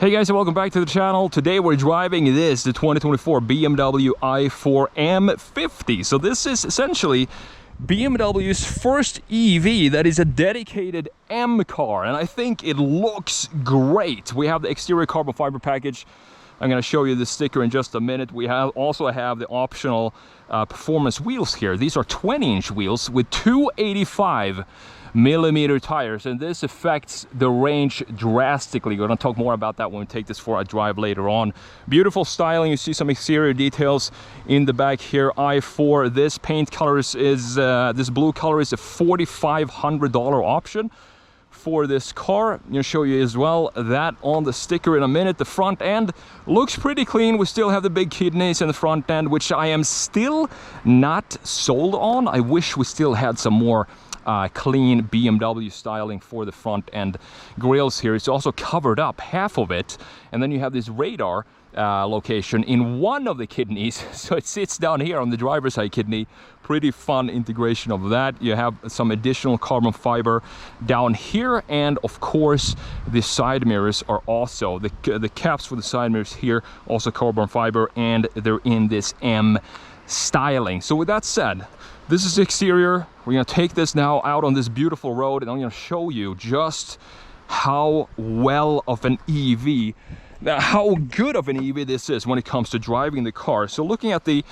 Hey guys, and welcome back to the channel. Today we're driving the 2024 BMW i4 M50. So this is essentially BMW's first EV that is a dedicated M car, and I think it looks great. We have the exterior carbon fiber package. I'm going to show you the sticker in just a minute. We also have the optional performance wheels here. These are 20-inch wheels with 285mm tires, and this affects the range drastically. We're going to talk more about that when we take this for a drive later on. Beautiful styling. You see some exterior details in the back here. i4, this paint color is this blue color is a $4,500 option for this car. I'm going to show you as well that on the sticker in a minute. The front end looks pretty clean. We still have the big kidneys in the front end, which I am still not sold on. I wish we still had some more clean BMW styling for the front end grills here. It's also covered up, half of it, and then you have this radar location in one of the kidneys, so it sits down here on the driver's side kidney. Pretty fun integration of that. You have some additional carbon fiber down here, and of course the side mirrors are also the caps for the side mirrors here, also carbon fiber, and they're in this M styling. So with that said, this is the exterior. We're going to take this now out on this beautiful road, and I'm going to show you just how well of an EV, how good of an EV this is when it comes to driving the car. So looking at the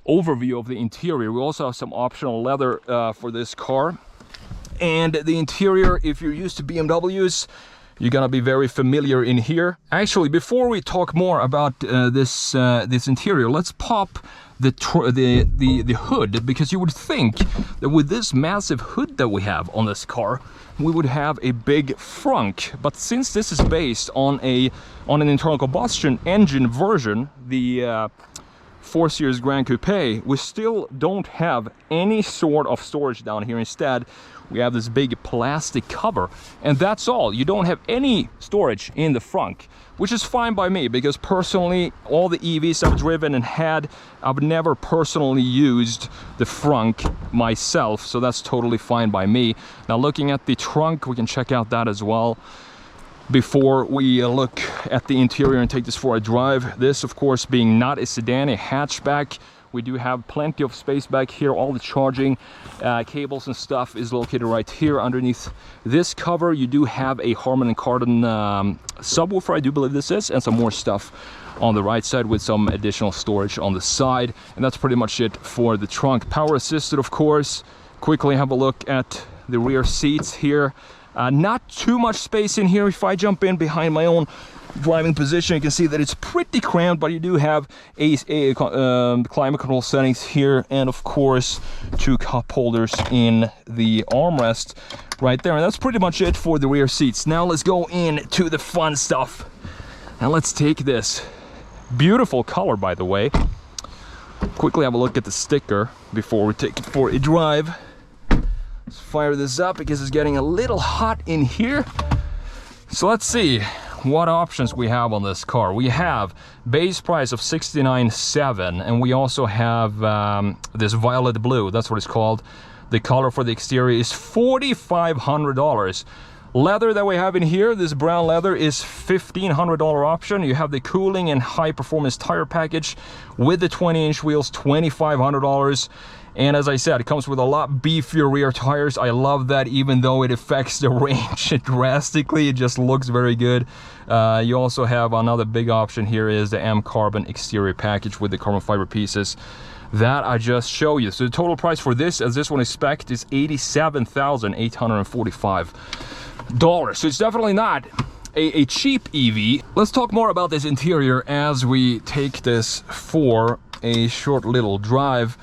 overview of the interior, we also have some optional leather for this car. And the interior, if you're used to BMWs, you're gonna be very familiar in here. Actually, before we talk more about this interior, let's pop the hood, because you would think that with this massive hood that we have on this car, we would have a big frunk. But since this is based on an internal combustion engine version, the 4 Series Grand Coupe, we still don't have any sort of storage down here. Instead, we have this big plastic cover, and that's all. You don't have any storage in the frunk, which is fine by me, because personally, all the EVs I've driven and had, I've never personally used the frunk myself, so that's totally fine by me. Now, looking at the trunk, we can check out that as well before we look at the interior and take this for a drive. This, of course, being not a sedan, a hatchback. We do have plenty of space back here. All the charging cables and stuff is located right here underneath this cover. You do have a Harman Kardon subwoofer, I do believe this is, and some more stuff on the right side with some additional storage on the side. And that's pretty much it for the trunk. Power assisted, of course. Quickly have a look at the rear seats here. Not too much space in here. If I jump in behind my own driving position, you can see that it's pretty cramped, but you do have climate control settings here, and of course 2 cup holders in the armrest right there. And that's pretty much it for the rear seats. Now let's go into the fun stuff, and let's take this beautiful color, by the way. Quickly have a look at the sticker before we take it for a drive. Let's fire this up because it's getting a little hot in here. So let's see what options we have on this car. We have base price of $69,700, and we also have this violet blue, that's what it's called. The color for the exterior is $4,500. Leather that we have in here, this brown leather, is $1,500 option. You have the cooling and high performance tire package with the 20-inch wheels, $2,500. And as I said, it comes with a lot beefier rear tires. I love that, even though it affects the range drastically. It just looks very good. You also have another big option here is the M Carbon exterior package with the carbon fiber pieces that I just showed you. So the total price for this, as this one is spec'd, is $87,845. So it's definitely not a cheap EV. Let's talk more about this interior as we take this for a short little drive.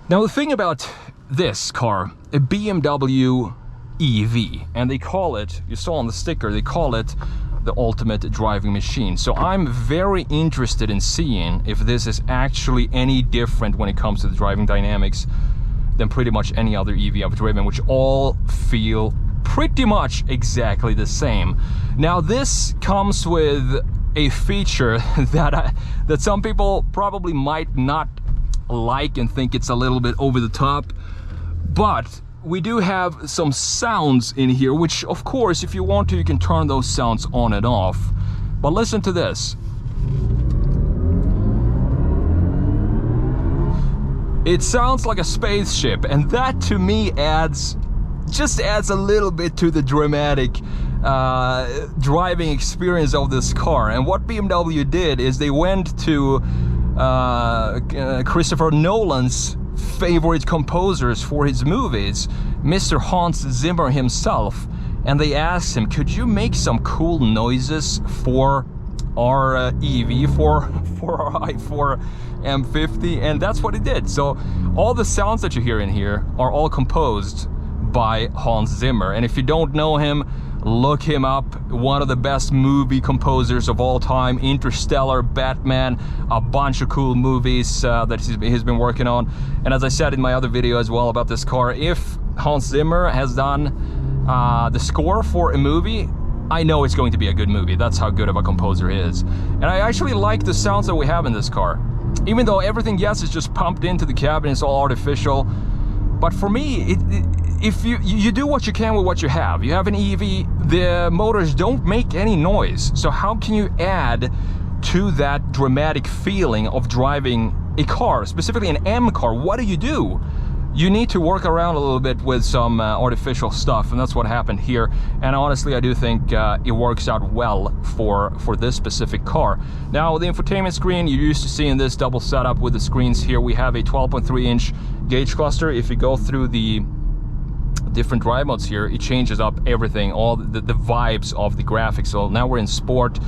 Now, the thing about this car, a BMW EV, and they call it, you saw on the sticker, they call it the ultimate driving machine. So I'm very interested in seeing if this is actually any different when it comes to the driving dynamics than pretty much any other EV I've driven, which all feel pretty much exactly the same. Now, this comes with a feature that some people probably might not like and think it's a little bit over the top, but we do have some sounds in here, which of course, if you want to, you can turn those sounds on and off. But listen to this. It sounds like a spaceship, and that to me just adds a little bit to the dramatic driving experience of this car. And what BMW did is they went to Christopher Nolan's favorite composers for his movies, Mr. Hans Zimmer himself, and they asked him, could you make some cool noises for our EV, for our i4 M50? And that's what he did. So all the sounds that you hear in here are all composed by Hans Zimmer. And if you don't know him, look him up. One of the best movie composers of all time. Interstellar, Batman, a bunch of cool movies that he's been working on. And as I said in my other video as well about this car, if Hans Zimmer has done the score for a movie, I know it's going to be a good movie. That's how good of a composer he is. And I actually like the sounds that we have in this car. Even though everything, yes, is just pumped into the cabin, it's all artificial. But for me, if you do what you can with what you have. You have an EV, the motors don't make any noise. So how can you add to that dramatic feeling of driving a car, specifically an M car? What do? You need to work around a little bit with some artificial stuff, and that's what happened here. And honestly, I do think it works out well for this specific car. Now, the infotainment screen, you're used to seeing this double setup with the screens here. We have a 12.3-inch gauge cluster. If you go through the different drive modes here, it changes up everything, all the vibes of the graphics. So now we're in sport.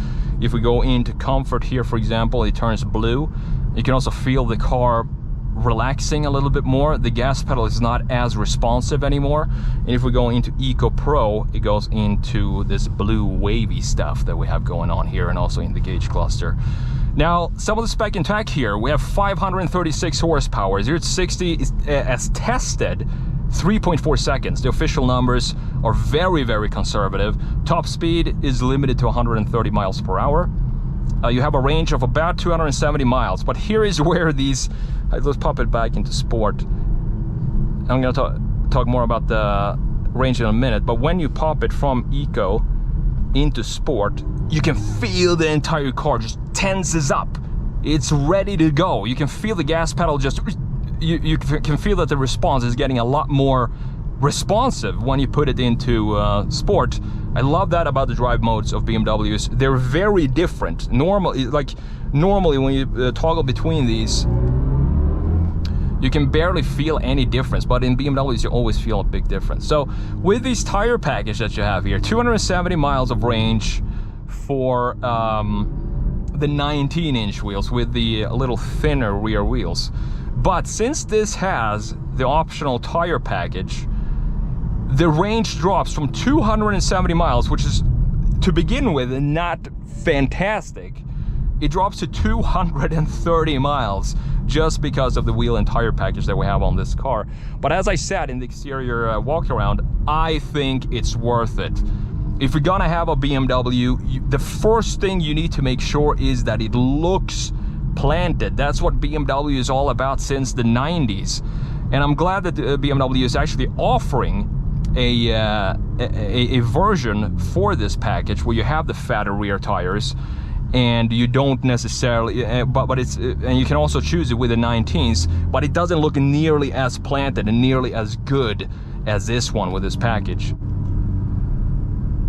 If we go into comfort here, for example, it turns blue. You can also feel the car relaxing a little bit more. The gas pedal is not as responsive anymore. And if we go into Eco Pro, it goes into this blue wavy stuff that we have going on here, and also in the gauge cluster. Now, some of the spec and tech here, we have 536 horsepower, 0 to 60 as tested 3.4 seconds. The official numbers are very, very conservative. Top speed is limited to 130 miles per hour. You have a range of about 270 miles, but here is where these, let's pop it back into sport. I'm going to talk more about the range in a minute, but when you pop it from Eco into sport, you can feel the entire car just tenses up. It's ready to go. You can feel the gas pedal just, you can feel that the response is getting a lot more responsive when you put it into sport. I love that about the drive modes of BMWs. They're very different. Normally when you toggle between these, you can barely feel any difference, but in BMWs you always feel a big difference. So with this tire package that you have here, 270 miles of range for the 19-inch wheels with the little thinner rear wheels. But since this has the optional tire package, the range drops from 270 miles, which is, to begin with, not fantastic. It drops to 230 miles just because of the wheel and tire package that we have on this car. But as I said in the exterior walk around, I think it's worth it. If you're gonna have a BMW, the first thing you need to make sure is that it looks planted. That's what BMW is all about since the 90s. And I'm glad that BMW is actually offering a version for this package where you have the fatter rear tires, and you don't necessarily, but it's, and you can also choose it with the 19s, but it doesn't look nearly as planted and nearly as good as this one with this package.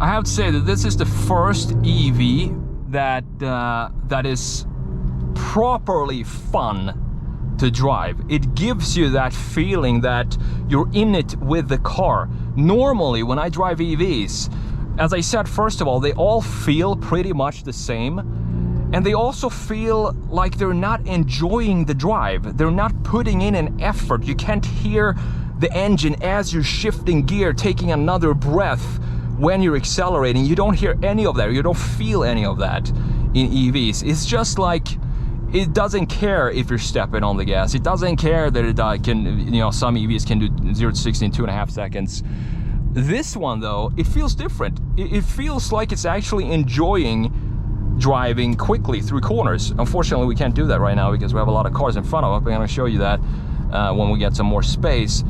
I have to say that this is the first EV that is properly fun to drive. It gives you that feeling that you're in it with the car. Normally when I drive EVs, as I said, first of all, they all feel pretty much the same, and they also feel like they're not enjoying the drive. They're not putting in an effort. You can't hear the engine as you're shifting gear, taking another breath when you're accelerating. You don't hear any of that. You don't feel any of that in EVs. It's just like, it doesn't care if you're stepping on the gas. It doesn't care that it can, you know, some EVs can do 0 to 60 in 2.5 seconds. This one though, it feels different. It feels like it's actually enjoying driving quickly through corners. Unfortunately, we can't do that right now because we have a lot of cars in front of us. I'm gonna show you that when we get some more space.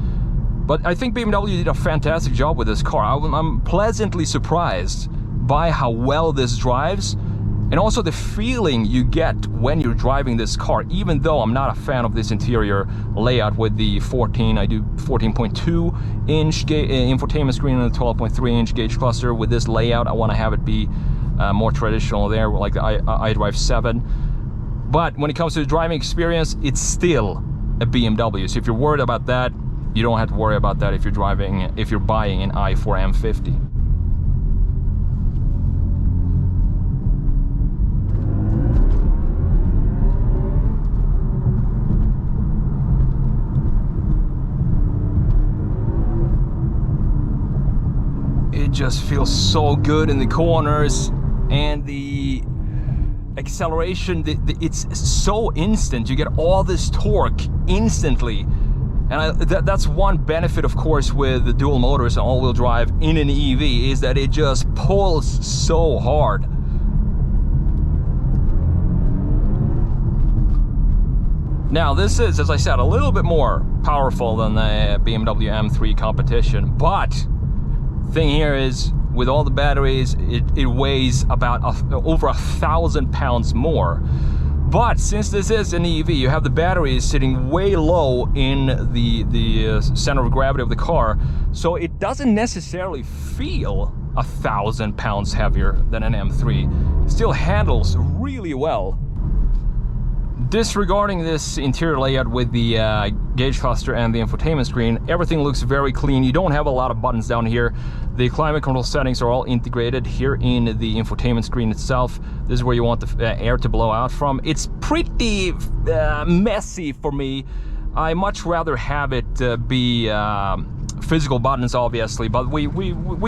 But I think BMW did a fantastic job with this car. I'm pleasantly surprised by how well this drives. And also the feeling you get when you're driving this car, even though I'm not a fan of this interior layout with the 14, I do 14.2 inch infotainment screen and the 12.3 inch gauge cluster. With this layout, I want to have it be more traditional there, like the iDrive 7. But when it comes to the driving experience, it's still a BMW. So if you're worried about that, you don't have to worry about that if you're buying an i4 M50. It just feels so good in the corners, and the acceleration, it's so instant. You get all this torque instantly. And that's one benefit, of course, with the dual motors and all-wheel drive in an EV, is that it just pulls so hard. Now, this is, as I said, a little bit more powerful than the BMW M3 competition, but thing here is, with all the batteries, it weighs about over 1,000 pounds more. But since this is an EV, you have the batteries sitting way low in the center of gravity of the car, so it doesn't necessarily feel 1,000 pounds heavier than an M3. It still handles really well. Disregarding this interior layout with the gauge cluster and the infotainment screen, everything looks very clean. You don't have a lot of buttons down here. The climate control settings are all integrated here in the infotainment screen itself. This is where you want the air to blow out from. It's pretty messy for me. I much rather have it be physical buttons, obviously, but we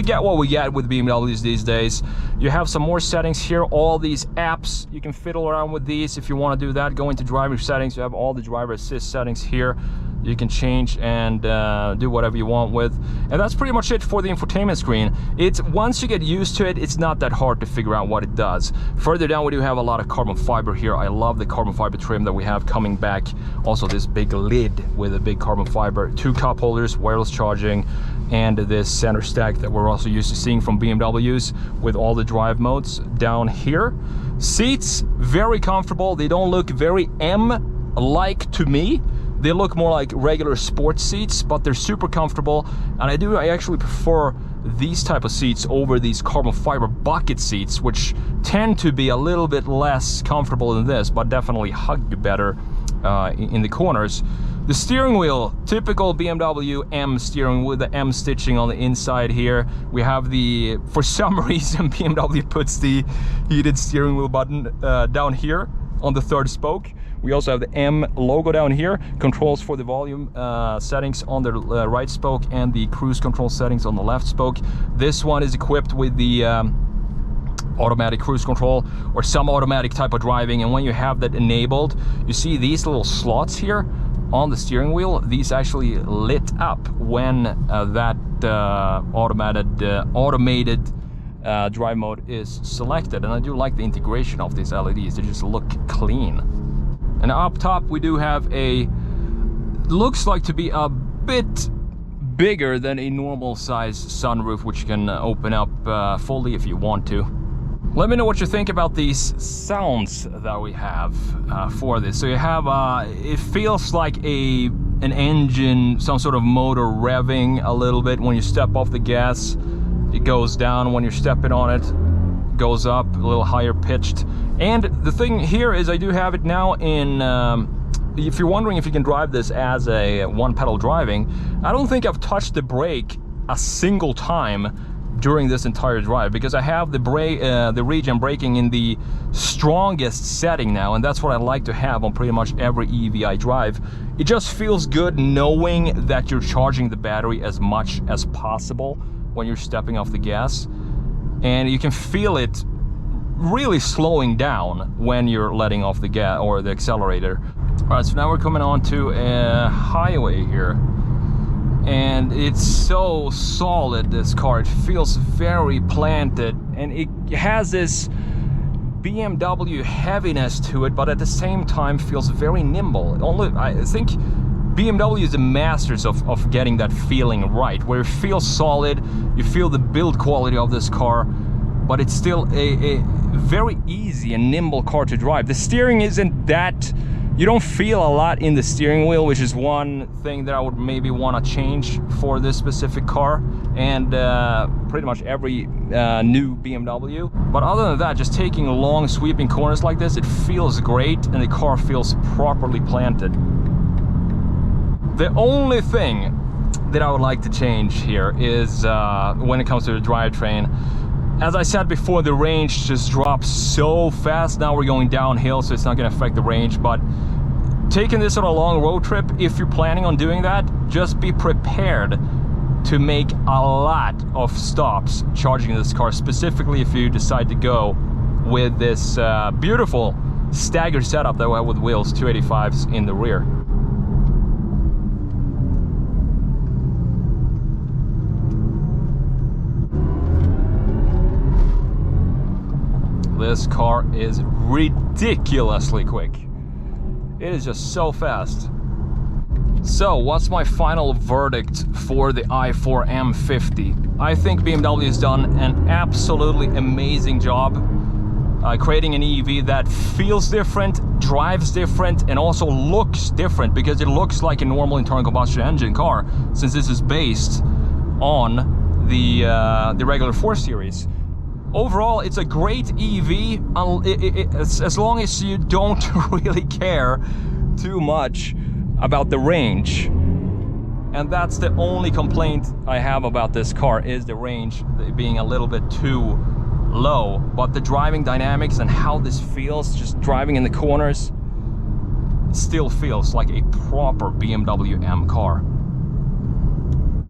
get what we get with BMWs these days. You have some more settings here, all these apps. You can fiddle around with these if you want to do that. Go into driver settings, you have all the driver assist settings here. You can change and do whatever you want with. And that's pretty much it for the infotainment screen. It's, once you get used to it, it's not that hard to figure out what it does. Further down, we do have a lot of carbon fiber here. I love the carbon fiber trim that we have coming back. Also this big lid with a big carbon fiber, 2 cup holders, wireless charging, and this center stack that we're also used to seeing from BMWs with all the drive modes down here. Seats, very comfortable. They don't look very M-like to me. They look more like regular sports seats, but they're super comfortable. And I actually prefer these type of seats over these carbon fiber bucket seats, which tend to be a little bit less comfortable than this, but definitely hug you better in the corners. The steering wheel, typical BMW M steering with the M stitching on the inside here. We have the, for some reason, BMW puts the heated steering wheel button down here on the 3rd spoke. We also have the M logo down here, controls for the volume settings on the right spoke and the cruise control settings on the left spoke. This one is equipped with the automatic cruise control or some automatic type of driving, and when you have that enabled, you see these little slots here on the steering wheel. These actually lit up when that automated drive mode is selected, and I do like the integration of these LEDs. They just look clean. And up top we do have a, looks like to be a bit bigger than a normal size sunroof, which you can open up fully if you want to. Let me know what you think about these sounds that we have for this. So you have, it feels like an engine, some sort of motor revving a little bit. When you step off the gas, it goes down. When you're stepping on it, goes up, a little higher pitched. And the thing here is I do have it now in, if you're wondering if you can drive this as a one pedal driving, I don't think I've touched the brake a single time during this entire drive, because I have the brake, the regen braking in the strongest setting now, and that's what I like to have on pretty much every EV I drive. It just feels good knowing that you're charging the battery as much as possible when you're stepping off the gas, and you can feel it really slowing down when you're letting off the gas or the accelerator. All right, so now we're coming on to a highway here, and it's so solid, this car. It feels very planted, and it has this BMW heaviness to it, but at the same time feels very nimble. Only, I think BMW is the masters of getting that feeling right, where it feels solid, you feel the build quality of this car, but it's still very easy and nimble car to drive. The steering isn't that, you don't feel a lot in the steering wheel, which is one thing that I would maybe want to change for this specific car, and pretty much every new BMW. But other than that, just taking long sweeping corners like this, it feels great and the car feels properly planted. The only thing that I would like to change here is when it comes to the drivetrain. As I said before, the range just drops so fast. Now we're going downhill, so it's not going to affect the range. But taking this on a long road trip, if you're planning on doing that, just be prepared to make a lot of stops charging this car, specifically if you decide to go with this beautiful staggered setup that we have with wheels, 285s in the rear. This car is ridiculously quick. It is just so fast. So what's my final verdict for the i4 M50? I think BMW has done an absolutely amazing job creating an EV that feels different, drives different, and also looks different, because it looks like a normal internal combustion engine car, since this is based on the regular 4 Series. Overall, it's a great EV, as long as you don't really care too much about the range. And that's the only complaint I have about this car, is the range being a little bit too low. But the driving dynamics and how this feels, just driving in the corners, still feels like a proper BMW M car.